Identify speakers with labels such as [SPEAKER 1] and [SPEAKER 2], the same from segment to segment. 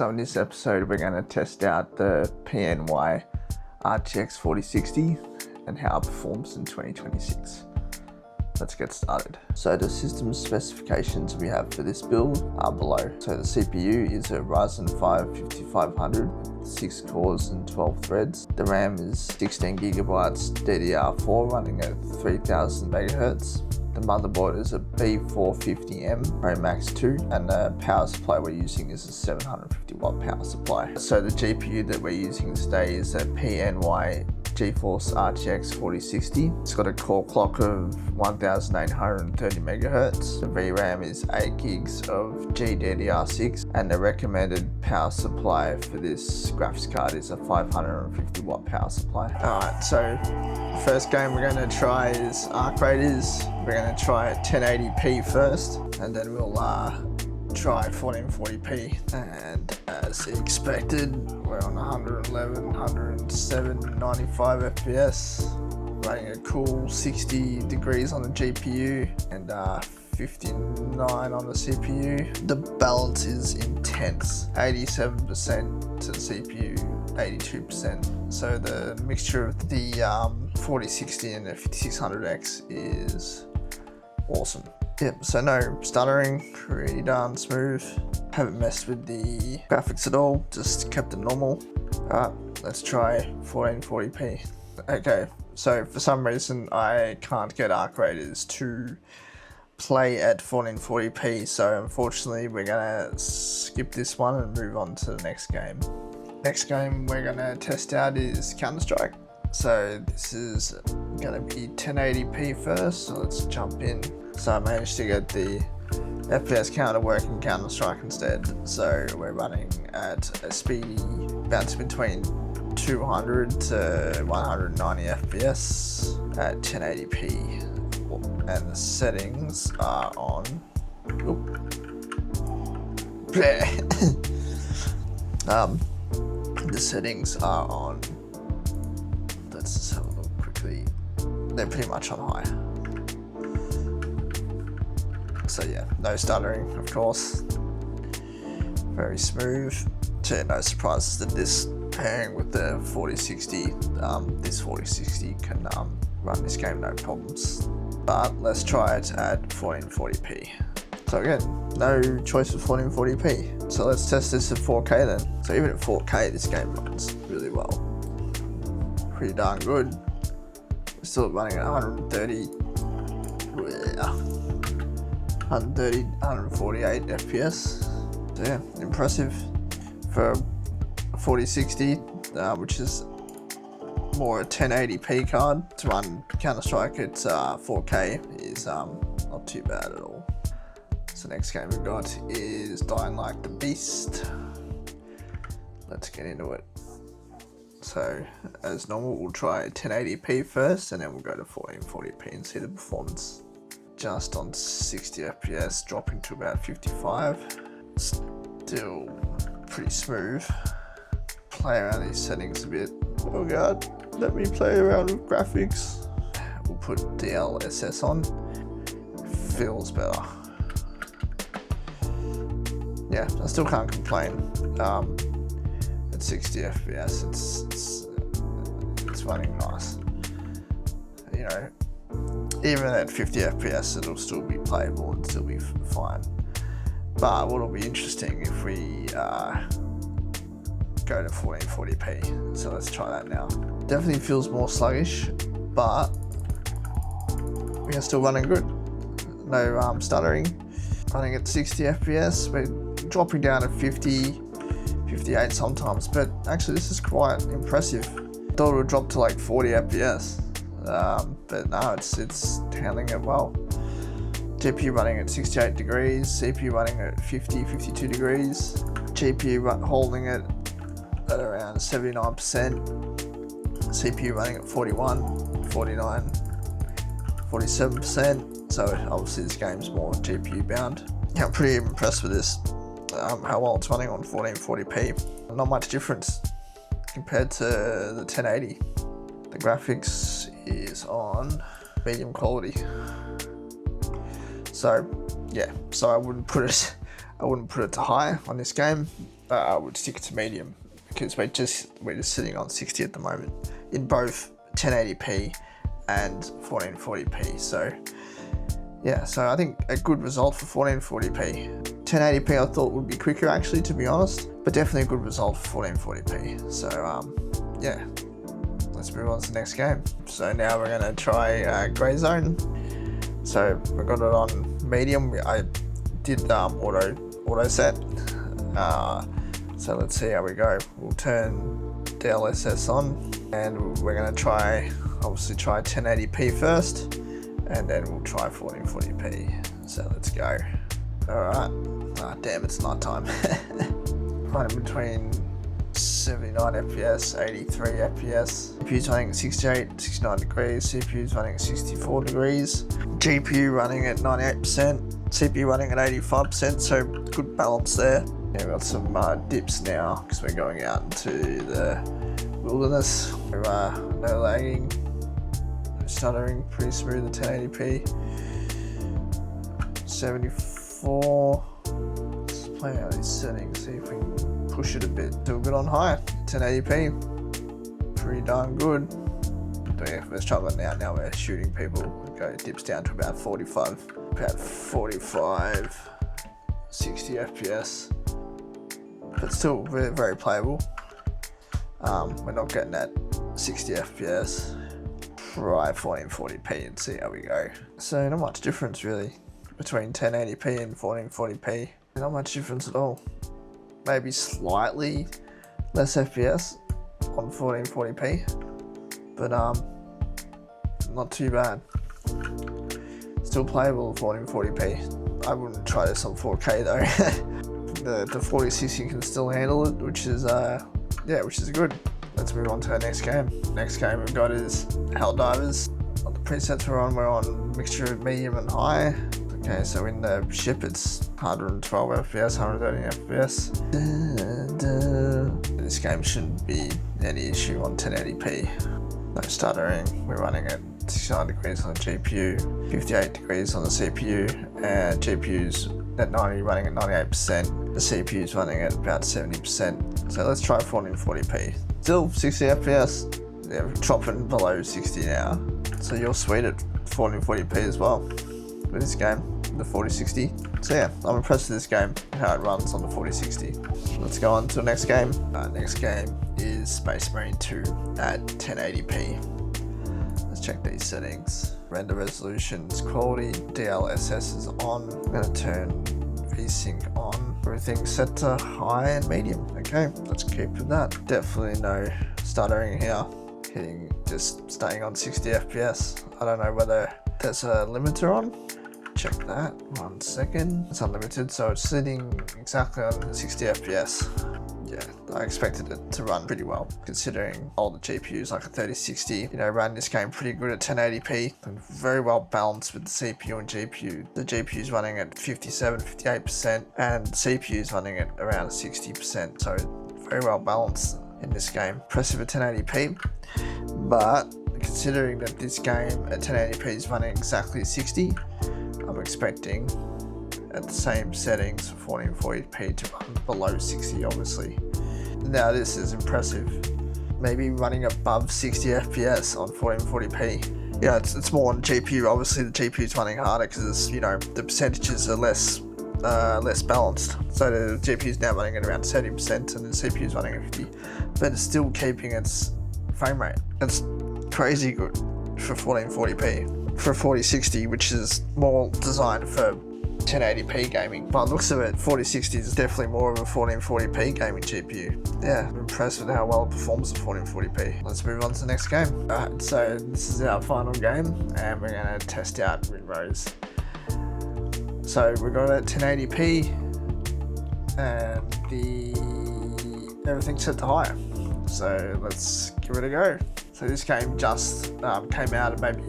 [SPEAKER 1] So in this episode we're going to test out the PNY RTX 4060 and how it performs in 2026. Let's get started. So the system specifications we have for this build are below. So the CPU is a Ryzen 5 5500, 6 cores and 12 threads. The RAM is 16GB DDR4 running at 3000 MHz. The motherboard is a B450M Pro Max 2 and the power supply we're using is a 750 watt power supply. So the GPU that we're using today is a PNY GeForce RTX 4060. It's got a core clock of 1830 MHz. The VRAM is 8 gigs of GDDR6 and the recommended power supply for this graphics card is a 550 watt power supply. Alright, so the first game we're going to try is Arc Raiders. We're going to try 1080p first and then we'll try 1440p, and as expected we're on 111, 107, 95 FPS, running a cool 60 degrees on the GPU and 59 on the CPU. The balance is intense, 87% to the CPU, 82%. So the mixture of the 4060 and the 5600X is awesome. Yep, so no stuttering, pretty darn smooth. Haven't messed with the graphics at all, just kept it normal. Alright, let's try 1440p. Okay, so for some reason I can't get Arc Raiders to play at 1440p, so unfortunately we're gonna skip this one and move on to the next game. Next game we're gonna test out is Counter-Strike. So this is gonna be 1080p first, so let's jump in. So I managed to get the FPS counter working Counter-Strike instead. So we're running at a speedy bounce between 200 to 190 FPS at 1080p. And the settings are on. The settings are on. Let's just have a look quickly. They're pretty much on high. So yeah, no stuttering, of course. Very smooth. So yeah, no surprises that this pairing with the 4060, this 4060 can run this game no problems. But let's try it at 1440p. So again, no choice of 1440p. So let's test this at 4K then. So even at 4K, this game runs really well. Pretty darn good. We're still running at 130. 148 FPS. So yeah, impressive for 4060, which is more a 1080p card. To run Counter-Strike at 4K is not too bad at all. So next game we've got is Dying Like the Beast. Let's get into it. So as normal, we'll try 1080p first and then we'll go to 1440p and see the performance. Just on 60 FPS, dropping to about 55. Still pretty smooth. Play around these settings a bit. Oh god, let me play around with graphics. We'll put DLSS on. Feels better. Yeah, I still can't complain. At 60 FPS, it's running nice. You know, even at 50 FPS it'll still be playable and still be fine. But what'll be interesting if we go to 1440p. So let's try that now. Definitely feels more sluggish, but we are still running good. No stuttering. Running at 60 FPS, we're dropping down to 50, 58 sometimes, but actually this is quite impressive. Thought it would drop to like 40 FPS. But no, it's handling it well. GPU running at 68 degrees, CPU running at 50, 52 degrees, GPU holding it at around 79%, CPU running at 41, 49, 47%, so obviously this game's more GPU bound. Yeah, I'm pretty impressed with this, how well it's running on 1440p. Not much difference compared to the 1080. The graphics is on medium quality. So yeah, so I wouldn't put it to high on this game. I would stick to medium because we're just sitting on 60 at the moment in both 1080p and 1440p. So yeah, so I think a good result for 1440p. 1080p I thought would be quicker actually, to be honest, but definitely a good result for 1440p. So yeah, let's move on to the next game. So now we're gonna try Grey Zone. So we got it on medium. I did auto set. So let's see how we go. We'll turn DLSS on, and we're gonna obviously try 1080p first, and then we'll try 1440p. So let's go. Alright. Ah, damn, it's night time. Running between 79 FPS, 83 FPS. CPU's running at 68, 69 degrees. CPU's running at 64 degrees. GPU running at 98%. CPU running at 85%, so good balance there. Yeah, we've got some dips now because we're going out into the wilderness. No lagging, no stuttering, pretty smooth at 1080p. 74. Let's play out these settings, see if we can push it a bit. Do a bit on high. 1080p, pretty darn good. Yeah, we're struggling now. Now we're shooting people. It dips down to about 45, 60 FPS. But still very, very playable. We're not getting that 60 FPS. Try 1440p and see how we go. So not much difference really between 1080p and 1440p. Not much difference at all. Maybe slightly less FPS on 1440p, but not too bad. Still playable at 1440p. I wouldn't try this on 4K though. The 4060 can still handle it, which is good. Let's move on to our next game. Next game we've got is Helldivers. On the presets we're on mixture of medium and high. Okay, so in the ship it's 112 FPS, 130 FPS. This game shouldn't be any issue on 1080p. No stuttering. We're running at 69 degrees on the GPU, 58 degrees on the CPU, and GPU's at 90, running at 98%. The CPU's running at about 70%. So let's try 1440p. Still 60 FPS. Yeah, we're dropping below 60 now. So you're sweet at 1440p as well with this game, the 4060. So yeah, I'm impressed with this game, how it runs on the 4060. Let's go on to the next game. Next game is Space Marine 2 at 1080p. Let's check these settings. Render resolutions, quality, DLSS is on. I'm gonna turn VSync on. Everything's set to high and medium. Okay, let's keep with that. Definitely no stuttering here. Just staying on 60 FPS. I don't know whether there's a limiter on. Check that. 1 second. It's unlimited, so it's sitting exactly on 60 FPS. Yeah, I expected it to run pretty well, considering older GPUs like a 3060, ran this game pretty good at 1080p and very well balanced with the CPU and GPU. The GPU's running at 57, 58%, and the CPU's running at around 60%, so very well balanced in this game. Impressive at 1080p, but considering that this game at 1080p is running exactly 60, I'm expecting at the same settings for 1440p to run below 60 obviously. Now this is impressive. Maybe running above 60 FPS on 1440p. Yeah, it's more on GPU. Obviously the GPU's running harder because the percentages are less balanced. So the GPU's now running at around 70% and the CPU's running at 50, but it's still keeping its frame rate. It's crazy good for 1440p. For 4060, which is more designed for 1080p gaming. By the looks of it, 4060 is definitely more of a 1440p gaming GPU. Yeah, I'm impressed with how well it performs at 1440p. Let's move on to the next game. Alright, so this is our final game, and we're going to test out Windrose. So we got it at 1080p, and everything's set to high. So let's give it a go. So this game just came out maybe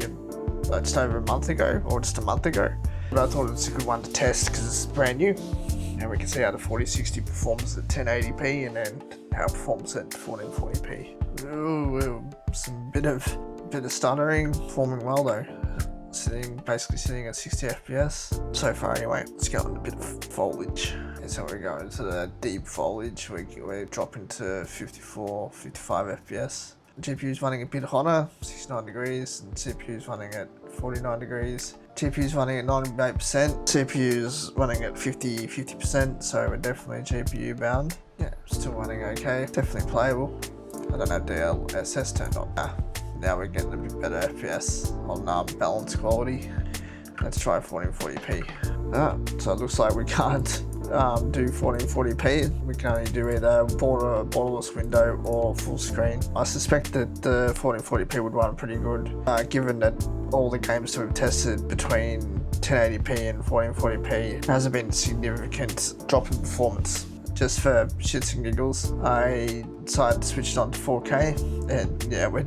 [SPEAKER 1] just over a month ago, or just a month ago. But I thought it was a good one to test because it's brand new. And we can see how the 4060 performs at 1080p and then how it performs at 1440p. Ooh, some bit of stuttering, performing well though. Basically sitting at 60 FPS. So far anyway. Let's go on a bit of foliage. So we're going to the deep foliage. We're dropping to 54, 55 FPS. GPU's running a bit hotter, 69 degrees, and CPU's running at 49 degrees. GPU's running at 98%, CPU's running at 50%, so we're definitely GPU bound. Yeah, still running okay, definitely playable. I don't have DLSS turned on. Now we're getting a bit better FPS on balance quality. Let's try 1440p. So it looks like we can't do 1440p. We can only do either borderless window or full screen. I suspect that the 1440p would run pretty good, given that all the games that we've tested between 1080p and 1440p hasn't been a significant drop in performance. Just for shits and giggles, I decided to switch it on to 4K, and yeah, we're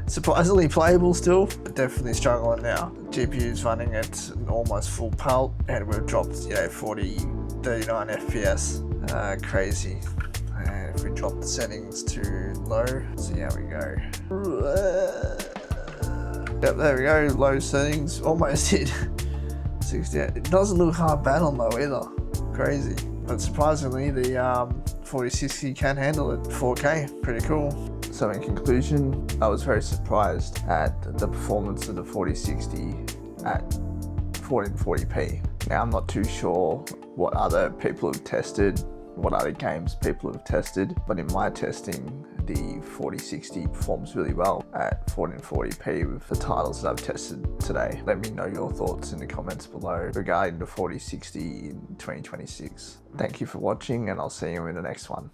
[SPEAKER 1] surprisingly playable still, but definitely struggling now. GPU's running at an almost full pult, and we've dropped 39 FPS. Crazy. And if we drop the settings to low, see how we go. Yep, there we go, low settings, almost hit 68. It doesn't look half bad on low either, crazy. But surprisingly, the 4060 can handle it 4K, pretty cool. So in conclusion, I was very surprised at the performance of the 4060 at 1440p. Now I'm not too sure what other people have tested, what other games people have tested, but in my testing, the 4060 performs really well at 1440p with the titles that I've tested today. Let me know your thoughts in the comments below regarding the 4060 in 2026. Thank you for watching, and I'll see you in the next one.